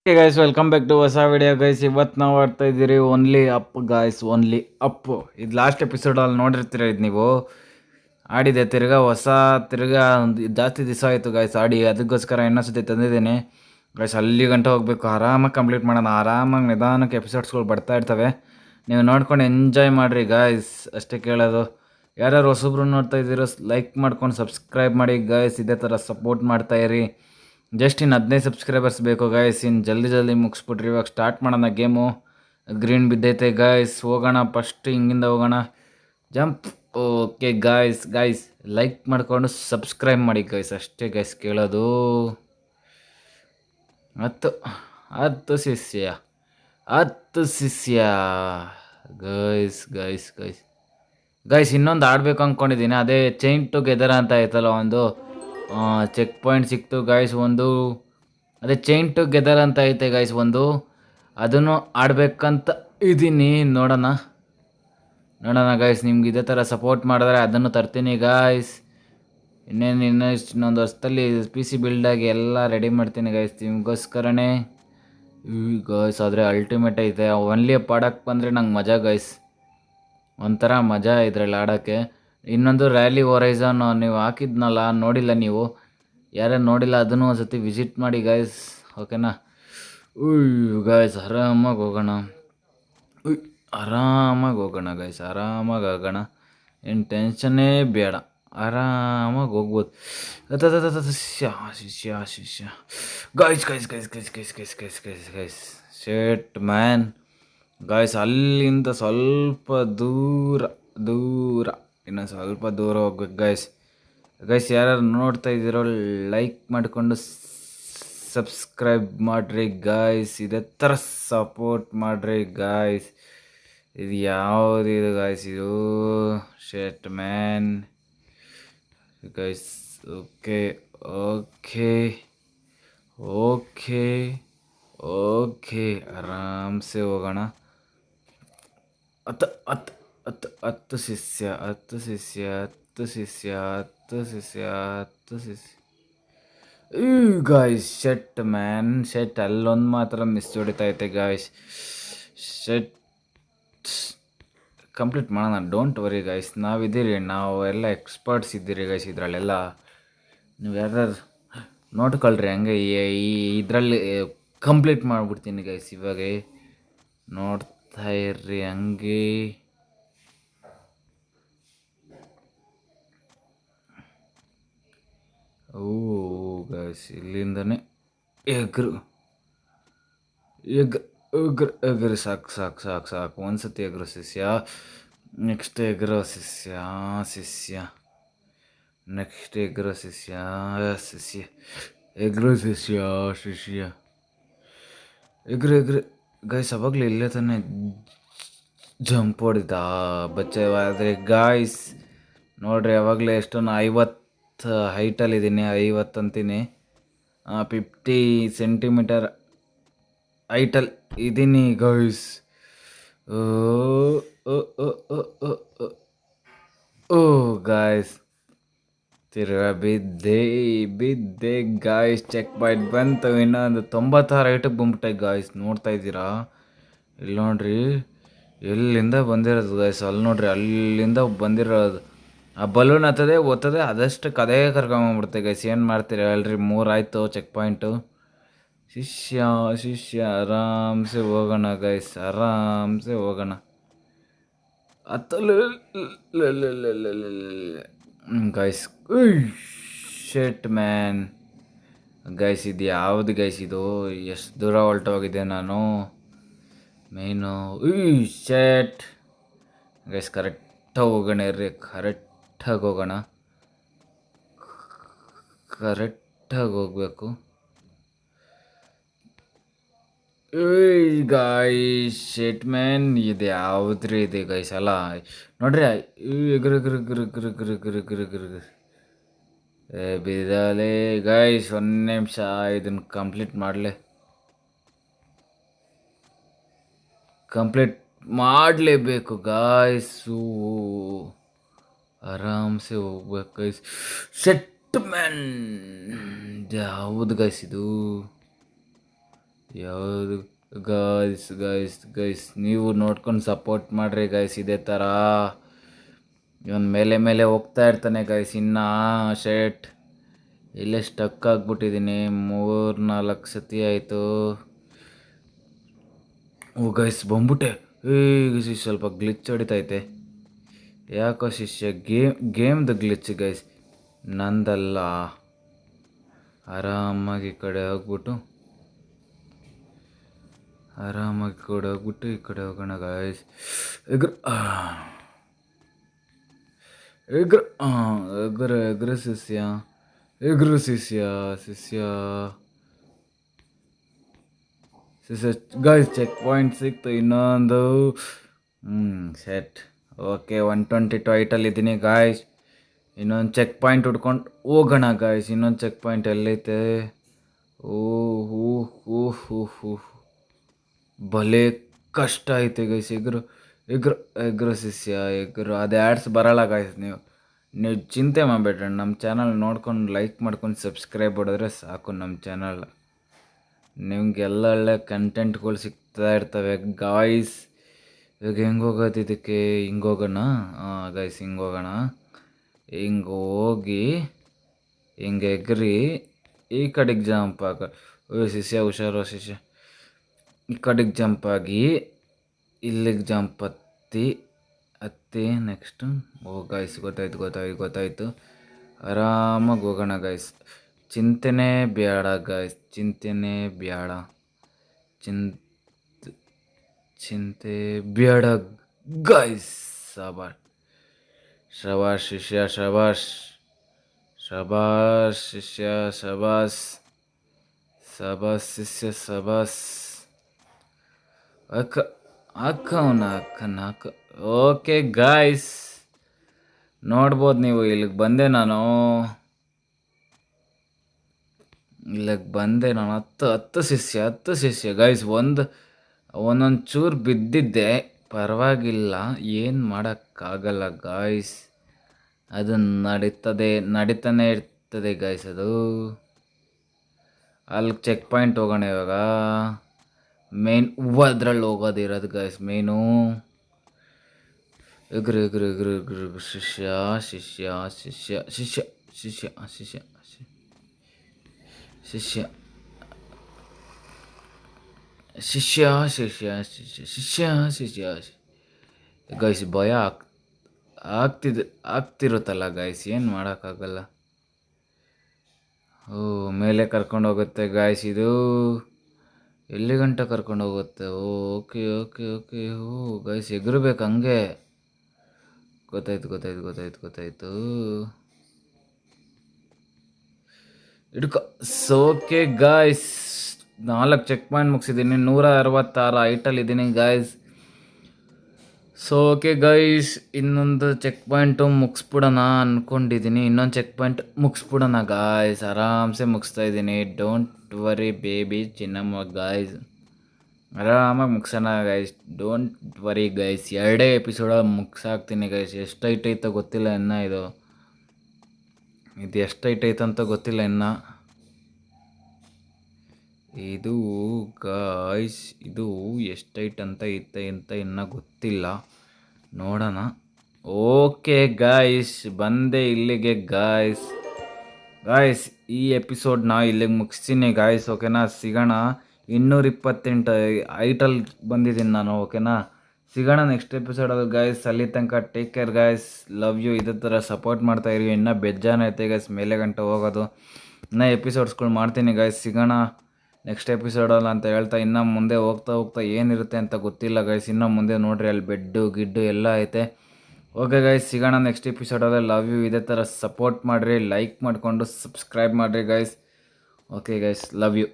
Guys welcome back to ಹೊಸ video guys. ಇವತ್ತು ನಾವು ಆಡ್ತಾ ಇದ್ದೀರಿ only up guys, only up. ಇದು ಲಾಸ್ಟ್ ಎಪಿಸೋಡಲ್ಲಿ ನೋಡಿರ್ತೀರ, ಇದು ನೀವು ಆಡಿದೆ ತಿರ್ಗಾ ತಿರ್ಗಾ ಒಂದು ಜಾಸ್ತಿ ದಿವಸ ಆಯಿತು ಗೈಸ್ ಆಡಿ. ಅದಕ್ಕೋಸ್ಕರ ಇನ್ನೊಂದ್ಸತಿ ತಂದಿದ್ದೀನಿ ಗೈಸ್. ಅಲ್ಲಿ ಗಂಟೆ ಹೋಗಬೇಕು, ಆರಾಮಾಗಿ ಕಂಪ್ಲೀಟ್ ಮಾಡೋಣ. ಆರಾಮಾಗಿ ನಿಧಾನಕ್ಕೆ ಎಪಿಸೋಡ್ಸ್ಗಳು ಬರ್ತಾ ಇರ್ತವೆ, ನೀವು ನೋಡ್ಕೊಂಡು ಎಂಜಾಯ್ ಮಾಡಿರಿ ಗಾಯ್ಸ್. ಅಷ್ಟೇ ಕೇಳೋದು. ಯಾರ್ಯಾರು ಹೊಸಬ್ರು ನೋಡ್ತಾ ಇದ್ದೀರೋ ಲೈಕ್ ಮಾಡ್ಕೊಂಡು ಸಬ್ಸ್ಕ್ರೈಬ್ ಮಾಡಿ ಗಾಯ್ಸ್. ಇದೇ ಥರ ಸಪೋರ್ಟ್ ಮಾಡ್ತಾಯಿರಿ. ಜಸ್ಟ್ ಇನ್ನು 15 ಸಬ್ಸ್ಕ್ರೈಬರ್ಸ್ ಬೇಕು ಗಾಯ್ಸ್. ಇನ್ನು ಜಲ್ದಿ ಮುಗಿಸ್ಬಿಟ್ರಿ. ಇವಾಗ ಸ್ಟಾರ್ಟ್ ಮಾಡೋಣ ಗೇಮು. ಗ್ರೀನ್ ಬಿದ್ದೈತೆ ಗಾಯ್ಸ್. ಹೋಗೋಣ, ಫಸ್ಟ್ ಹಿಂಗಿಂದ ಹೋಗೋಣ. ಜಂಪ್. ಓಕೆ ಗಾಯ್ಸ್ ಲೈಕ್ ಮಾಡಿಕೊಂಡು ಸಬ್ಸ್ಕ್ರೈಬ್ ಮಾಡಿ ಗಾಯ್ಸ್. ಅಷ್ಟೇ ಗಾಯ್ಸ್ ಕೇಳೋದು. 10 10 ಶಿಷ್ಯ 10 ಶಿಷ್ಯ ಗೈಸ್ ಇನ್ನೊಂದು ಆಡಬೇಕು ಅಂದ್ಕೊಂಡಿದ್ದೀನಿ. ಅದೇ ಚೈನ್ ಟುಗೆದರ್ ಅಂತ ಆಯ್ತಲ್ಲ, ಒಂದು ಚೆಕ್ ಪಾಯಿಂಟ್ ಸಿಕ್ತು ಗಾಯ್ಸ್. ಒಂದು ಅದೇ ಚೈನ್ ಟುಗೆದರ್ ಅಂತ ಐತೆ ಗಾಯ್ಸ್, ಒಂದು ಅದನ್ನು ಆಡ್ಬೇಕಂತ ಇದ್ದೀನಿ. ನೋಡೋಣ ಗಾಯ್ಸ್. ನಿಮ್ಗೆ ಇದೇ ಥರ ಸಪೋರ್ಟ್ ಮಾಡಿದ್ರೆ ಅದನ್ನು ತರ್ತೀನಿ ಗಾಯ್ಸ್. ಇನ್ನೊಂದು ವರ್ಷದಲ್ಲಿ ಪಿ ಸಿ ಬಿಲ್ಡಾಗಿ ಎಲ್ಲ ರೆಡಿ ಮಾಡ್ತೀನಿ ಗಾಯ್ಸ್ ನಿಮಗೋಸ್ಕರನೇ ಗಾಯ್ಸ್. ಆದರೆ ಅಲ್ಟಿಮೇಟ್ ಐತೆ. ಒನ್ಲಿ ಪಾಡಕ್ಕೆ ಬಂದರೆ ನಂಗೆ ಮಜಾ ಗಾಯ್ಸ್, ಒಂಥರ ಮಜಾ ಇದ್ರಲ್ಲಿ ಆಡೋಕ್ಕೆ. ಇನ್ನೊಂದು ರ್ಯಾಲಿ ಹೊರೈಸನ್ ನೀವು ಹಾಕಿದ್ನಲ್ಲ, ನೋಡಿಲ್ಲ ನೀವು. ಯಾರ್ಯಾರು ನೋಡಿಲ್ಲ ಅದನ್ನು ಒಂದು ಸತಿ ವಿಸಿಟ್ ಮಾಡಿ ಗಾಯ್ಸ್, ಓಕೆನಾ. ಗಾಯ್ಸ್ ಆರಾಮಾಗಿ ಹೋಗೋಣ. ಗಾಯ್ಸ್, ಆರಾಮಾಗಿ ಆಗೋಣ. ಏನು ಟೆನ್ಷನ್ನೇ ಬೇಡ, ಆರಾಮಾಗಿ ಹೋಗ್ಬೋದು. ಶಿಷ್ಯ ಗೈಸ್ ಶೇಟ್ ಮ್ಯಾನ್ ಗಾಯ್ಸ್. ಅಲ್ಲಿಂದ ಸ್ವಲ್ಪ ದೂರ ಇನ್ನೊಂದು ಸ್ವಲ್ಪ ದೂರ ಹೋಗ್ಬೇಕು ಗಾಯ್ಸ್. ಯಾರ್ಯಾರು ನೋಡ್ತಾ ಇದ್ದೀರೋ ಲೈಕ್ ಮಾಡಿಕೊಂಡು ಸಬ್ಸ್ಕ್ರೈಬ್ ಮಾಡಿರಿ ಗಾಯ್ಸ್. ಇದೇ ಥರ ಸಪೋರ್ಟ್ ಮಾಡಿರಿ ಗಾಯ್ಸ್. ಇದು ಯಾವುದಿದು ಗಾಯ್ಸ್, ಇದು ಶೇಟ್ ಮ್ಯಾನ್ ಗೈಸ್. ಓಕೆ ಆರಾಮ್ಸೆ ಹೋಗೋಣ. 10 ಶಿಷ್ಯ ಗಾಯ್ಸ್. ಶೆಟ್ ಅಲ್ಲೊಂದು ಮಾತ್ರ ಮಿಸ್ ಹೊಡಿತೈತೆ ಗಾಯ್ಸ್. ಶೆಟ್ ಕಂಪ್ಲೀಟ್ ಮಾಡೋಣ, ಡೋಂಟ್ ವರಿ ಗೈಸ್. ನಾವಿದ್ದೀರಿ, ನಾವು ಎಲ್ಲ ಎಕ್ಸ್ಪರ್ಟ್ಸ್ ಇದ್ದೀರಿ ಗೈಸ್ ಇದರಲ್ಲೆಲ್ಲ. ನೀವು ಯಾರ್ಯಾರು ನೋಡ್ಕೊಳ್ರಿ ಹಂಗೆ ಇದರಲ್ಲಿ ಕಂಪ್ಲೀಟ್ ಮಾಡಿಬಿಡ್ತೀನಿ ಗೈಸ್. ಇವಾಗ ನೋಡ್ತಾ ಇರ್ರಿ ಹಂಗೆ. ಗೈಸ್ ಇಲ್ಲಿಂದನೇ ಎಗ್ರು ಸಾಕು. ಒಂದ್ಸತಿ ಎಗ್ರೋ ಶಿಷ್ಯ, ನೆಕ್ಸ್ಟ್ ಎಗ್ರೋ ಶಿಷ್ಯ ನೆಕ್ಸ್ಟ್ ಎಗ್ರೋ ಶಿಷ್ಯ ಎಗ್ರು ಗೈಸ್. ಅವಾಗಲೇ ಇಲ್ಲೇ ತಾನೇ ಜಂಪ್ ಹೊಡಿದ ಬಚ್ಚವಾದರೆ ಗಾಯ್ಸ್. ನೋಡ್ರಿ ಅವಾಗಲೇ ಎಷ್ಟೊಂದು 50 ಹೈಟಲ್ಲಿದ್ದೀನಿ. 50 ಅಂತೀನಿ, 50 ಸೆಂಟಿಮೀಟರ್ ಹೈಟಲ್ಲಿ ಇದ್ದೀನಿ ಗೈಸ್. ಗಾಯ್ಸ್ ತಿರ್ಗಾ ಬಿದ್ದೆ ಗಾಯ್ಸ್. ಚೆಕ್ ಪಾಯಿಂಟ್ ಬಂತು. ಇನ್ನೊಂದು 96 ಹೈಟಿಗೆ ಬಂದ್ಬಿಟ್ಟೆ ಗಾಯ್ಸ್. ನೋಡ್ತಾ ಇದ್ದೀರಾ ಇಲ್ಲಿ ನೋಡ್ರಿ, ಎಲ್ಲಿಂದ ಬಂದಿರೋದು ಗಾಯ್ಸ್. ಅಲ್ಲಿ ನೋಡ್ರಿ, ಅಲ್ಲಿಂದ ಬಂದಿರೋದು. ಆ ಬಲೂನ್ ಓದ್ತದೆ ಅದಷ್ಟಕ್ಕೆ ಅದೇ ಕರ್ಕೊಂಬಂದ್ಬಿಡುತ್ತೆ ಗೈಸ್. ಏನು ಮಾಡ್ತೀರಾ ಹೇಳ್ರಿ. 3 ಆಯಿತು ಚೆಕ್ ಪಾಯಿಂಟು. ಶಿಷ್ಯ ಆರಾಮ್ಸೆ ಹೋಗೋಣ ಗೈಸ್, ಆರಾಮ್ಸೆ ಹೋಗೋಣ. ಗೈಸ್ ಶೆಟ್ ಮ್ಯಾನ್ ಗೈಸ್. ಇದು ಯಾವುದು ಗೈಸ್, ಇದು ಎಷ್ಟು ದೂರ ಹೊರಟೋಗಿದೆ ನಾನು ಮೇನು. Set guys. ಕರೆಕ್ಟಾಗಿ ಹೋಗೋಣ ಇರ್ರಿ, ಕರೆಕ್ಟಾಗಿ ಹೋಗಬೇಕು ಗಾಯ್ಸ್. ಶೆಟ್ ಮ್ಯಾನ್ ಇದು ಯಾವುದ್ರಿ ಇದೆ ಗೈಸ್ ಅಲ್ಲ. ನೋಡ್ರಿ ಎಗ್ರು ಬಿದ್ದಲೆ ಗೈಸ್. 1 ನಿಮಿಷ ಇದನ್ನು ಕಂಪ್ಲೀಟ್ ಮಾಡಲೇಬೇಕು ಗಾಯ್ಸು. ಆರಾಮ್ಸೆ ಹೋಗ್ಬೇಕು ಗೈಸ್. ಶೆಟ್ ಮ್ಯಾನ್ ಯಾವುದು ಗೈಸ್ ಇದು. ಯಾವುದು ಗೈಸ್ ಗೈಸ್ ಗೈಸ್ ನೀವು ನೋಡ್ಕೊಂಡು ಸಪೋರ್ಟ್ ಮಾಡಿರಿ ಗೈಸ್. ಇದೇ ಥರ ಇವನ್ ಮೇಲೆ ಮೇಲೆ ಹೋಗ್ತಾ ಇರ್ತಾನೆ ಗೈಸ್. ಇನ್ನು ಶೇಟ್ ಇಲ್ಲೇ ಸ್ಟಕ್ ಆಗಿಬಿಟ್ಟಿದ್ದೀನಿ. 3-4 ಸತಿ ಆಯಿತು. ಓ ಗೈಸ್ ಬಂದ್ಬಿಟ್ಟೆ. ಈಗ ಸ್ವಲ್ಪ ಗ್ಲಿಚ್ ಹೊಡಿತೈತೆ ಯಾಕೋ ಶಿಷ್ಯ. ಗೇಮ್ದು ಗ್ಲಿಚ್ ಗೈಸ್, ನಂದಲ್ಲ. ಆರಾಮಾಗಿ ಈ ಕಡೆ ಹೋಗ್ಬಿಟ್ಟು ಈ ಕಡೆ ಹೋಗೋಣ ಗಾಯ್ಸ್. ಎಗ್ರ ಎಗ್ರ ಎಗ್ರ ಎಗ್ರ ಶಿಷ್ಯ, ಎಗ್ರ ಶಿಷ್ಯ ಶಿಷ್ಯ ಶಿಷ್ಯ ಗಾಯ್ಸ್. ಚೆಕ್ ಪಾಯಿಂಟ್ ಸಿಕ್ತು ಇನ್ನೊಂದು. ಸೆಟ್. ಓಕೆ 122 ಐಟಲ್ಲಿದ್ದೀನಿ ಗಾಯ್ಸ್. ಇನ್ನೊಂದು ಚೆಕ್ ಪಾಯಿಂಟ್ ಹುಡ್ಕೊಂಡು ಹೋಗೋಣ ಗಾಯ್ಸ್. ಇನ್ನೊಂದು ಚೆಕ್ ಪಾಯಿಂಟ್ ಎಲ್ಲೈತೆ? ಓಹ್ ಓಹ್ ಓಹ್ ಓಹ್ ಓಹ್ ಭಲೇ ಕಷ್ಟ ಐತೆ ಗೈಸ್. ಎಗ್ರು ಶಿಷ್ಯ ಎಗ್ರು. ಅದು ಆ್ಯಡ್ಸ್ ಬರೋಲ್ಲ ಗಾಯ್ಸ್. ನೀವು ಚಿಂತೆ ಮಾಡಬೇಡ್ರಿ. ನಮ್ಮ ಚಾನಲ್ ನೋಡ್ಕೊಂಡು ಲೈಕ್ ಮಾಡ್ಕೊಂಡು ಸಬ್ಸ್ಕ್ರೈಬ್ ಮಾಡಿದ್ರೆ ಸಾಕು. ನಮ್ಮ ಚಾನಲ್ ನಿಮ್ಗೆ ಒಳ್ಳೆ ಕಂಟೆಂಟ್ಗಳು ಸಿಗ್ತಾ ಇರ್ತವೆ ಗಾಯ್ಸ್. ಇವಾಗ ಹೆಂಗೆ ಹೋಗೋದು ಇದಕ್ಕೆ? ಹಿಂಗೆ ಹೋಗೋಣ. ಹಾಂ ಗೈಸ್ ಹಿಂಗೆ ಹೋಗೋಣ. ಹಿಂಗೆ ಹೋಗಿ ಹಿಂಗೆ ಎಗ್ರಿ ಈ ಕಡೆಗೆ ಜಂಪ್ ಆಗ. ಶಿಷ್ಯ ಹುಷಾರು ಶಿಷ್ಯ. ಈ ಕಡೆಗೆ ಜಂಪ್ ಆಗಿ ಇಲ್ಲಿಗೆ ಜಂಪ್ ಹತ್ತಿ ನೆಕ್ಸ್ಟು. ಓ ಗಾಯ್ಸ್ ಗೊತ್ತಾಯ್ತು. ಆರಾಮಾಗಿ ಹೋಗೋಣ ಗಾಯ್ಸ್. ಚಿಂತೆನೇ ಬೇಡ ಗಾಯ್ಸ್, ಚಿಂತೆ ಬೇಡ ಗಾಯ್ಸ್. ಶಬಾಷ್ ಶಿಷ್ಯ ಶಬಾಷ್ ಶಿಷ್ಯ ಶಬಾಷ್ ಶಿಷ್ಯ ಶಬಾಷ್. ಅಕ್ಕ. ಓಕೆ ಗಾಯ್ಸ್, ನೋಡ್ಬೋದು ನೀವು. ಇಲ್ಲಿಗೆ ಬಂದೆ ನಾನು 10 ಶಿಷ್ಯ ಗಾಯ್ಸ್. ಒಂದೊಂದು ಚೂರು ಬಿದ್ದಿದ್ದೆ, ಪರವಾಗಿಲ್ಲ, ಏನು ಮಾಡೋಕ್ಕಾಗಲ್ಲ ಗಾಯ್ಸ್. ಅದು ನಡೀತಾನೆ ಇರ್ತದೆ ಗಾಯ್ಸ್. ಅದು ಅಲ್ಲಿ ಚೆಕ್ ಪಾಯಿಂಟ್ ಹೋಗೋಣ ಇವಾಗ. ಮೇನ್ ಅದ್ರಲ್ಲಿ ಹೋಗೋದಿರೋದು ಗಾಯ್ಸ್ ಮೇನು. ಎಗ್ರು ಶಿಷ್ಯ ಗೈಸ್. ಭಯ ಆಗ್ತಿರುತ್ತಲ್ಲ ಗಾಯ್ಸ್, ಏನು ಮಾಡೋಕ್ಕಾಗಲ್ಲ. ಓ ಮೇಲೆ ಕರ್ಕೊಂಡು ಹೋಗುತ್ತೆ ಗಾಯ್ಸ್. ಇದು ಎಲ್ಲಿ ಗಂಟ ಕರ್ಕೊಂಡು ಹೋಗುತ್ತೆ? ಓಕೆ ಓ ಗೈಸ್ ಎಗರಬೇಕು ಹಂಗೆ. ಗೊತ್ತಾಯ್ತು. ಹಿಡ್ಕೊ. ಓಕೆ ಗಾಯ್ಸ್, 4 ಚೆಕ್ ಪಾಯಿಂಟ್ ಮುಗಿಸಿದ್ದೀನಿ. 166 ಐಟಲ್ಲಿದ್ದೀನಿ ಗಾಯ್ಸ್. ಓಕೆ ಗೈಸ್, ಇನ್ನೊಂದು ಚೆಕ್ ಪಾಯಿಂಟು ಮುಗಿಸ್ಬಿಡೋಣ ಅಂದ್ಕೊಂಡಿದ್ದೀನಿ. ಇನ್ನೊಂದು ಚೆಕ್ ಪಾಯಿಂಟ್ ಮುಗಿಸ್ಬಿಡೋಣ ಗಾಯ್ಸ್. ಆರಾಮ್ಸೆ ಮುಗಿಸ್ತಾ ಇದ್ದೀನಿ. ಡೋಂಟ್ ವರಿ ಬೇಬಿ ಚಿನ್ನಮ್ಮ ಗಾಯ್ಸ್. ಆರಾಮಾಗಿ ಮುಗಿಸೋಣ guys. Don't worry guys. 2 episode ಮುಗಿಸಾಕ್ತೀನಿ ಗೈಸ್. ಎಷ್ಟು ಐಟೈತೋ ಗೊತ್ತಿಲ್ಲ ಇನ್ನು. ಇದು ಎಷ್ಟು ಐಟೈತಂತ ಗೊತ್ತಿಲ್ಲ ಇನ್ನು. ಇದು ಗಾಯ್ಸ್, ಇದು ಎಷ್ಟೈಟ್ ಅಂತ ಇನ್ನೂ ಗೊತ್ತಿಲ್ಲ, ನೋಡೋಣ. ಓಕೆ ಗಾಯ್ಸ್, ಬಂದೆ ಇಲ್ಲಿಗೆ ಗಾಯ್ಸ್. ಈ ಎಪಿಸೋಡ್ನ ಇಲ್ಲಿಗೆ ಮುಗಿಸ್ತೀನಿ ಗಾಯ್ಸ್. ಓಕೆನಾ, ಸಿಗೋಣ. 228 ಐಟಲ್ ಬಂದಿದ್ದೀನಿ ನಾನು. ಓಕೆನಾ, ಸಿಗೋಣ ನೆಕ್ಸ್ಟ್ ಎಪಿಸೋಡಲ್ಲಿ ಗಾಯ್ಸ್. ಅಲ್ಲಿ ತನಕ take care guys. Love you. ಇದೇ ಥರ ಸಪೋರ್ಟ್ ಮಾಡ್ತಾಯಿರಿ. ಇನ್ನೂ ಬೇಜಾನ ಐತೆ ಗಾಯ್ಸ್ ಮೇಲೆ ಗಂಟೆ ಹೋಗೋದು. ಇನ್ನೂ ಎಪಿಸೋಡ್ಸ್ಗಳು ಮಾಡ್ತೀನಿ ಗಾಯ್ಸ್. ಸಿಗೋಣ ನೆಕ್ಸ್ಟ್ ಎಪಿಸೋಡಲ್ಲಿ ಅಂತ ಹೇಳ್ತಾ, ಇನ್ನು ಮುಂದೆ ಹೋಗ್ತಾ ಏನಿರುತ್ತೆ ಅಂತ ಗೊತ್ತಿಲ್ಲ ಗೈಸ್. ಇನ್ನು ಮುಂದೆ ನೋಡ್ರಿ, ಅಲ್ಲಿ ಬೆಡ್ಡು ಗಿಡ್ಡು ಎಲ್ಲ ಐತೆ. ಓಕೆ ಗೈಸ್, ಸಿಗೋಣ ನೆಕ್ಸ್ಟ್ ಎಪಿಸೋಡಲ್ಲಿ. Love you. ಇದೇ ಥರ ಸಪೋರ್ಟ್ ಮಾಡಿರಿ, ಲೈಕ್ ಮಾಡಿಕೊಂಡು ಸಬ್ಸ್ಕ್ರೈಬ್ ಮಾಡಿರಿ guys. Okay guys, love you.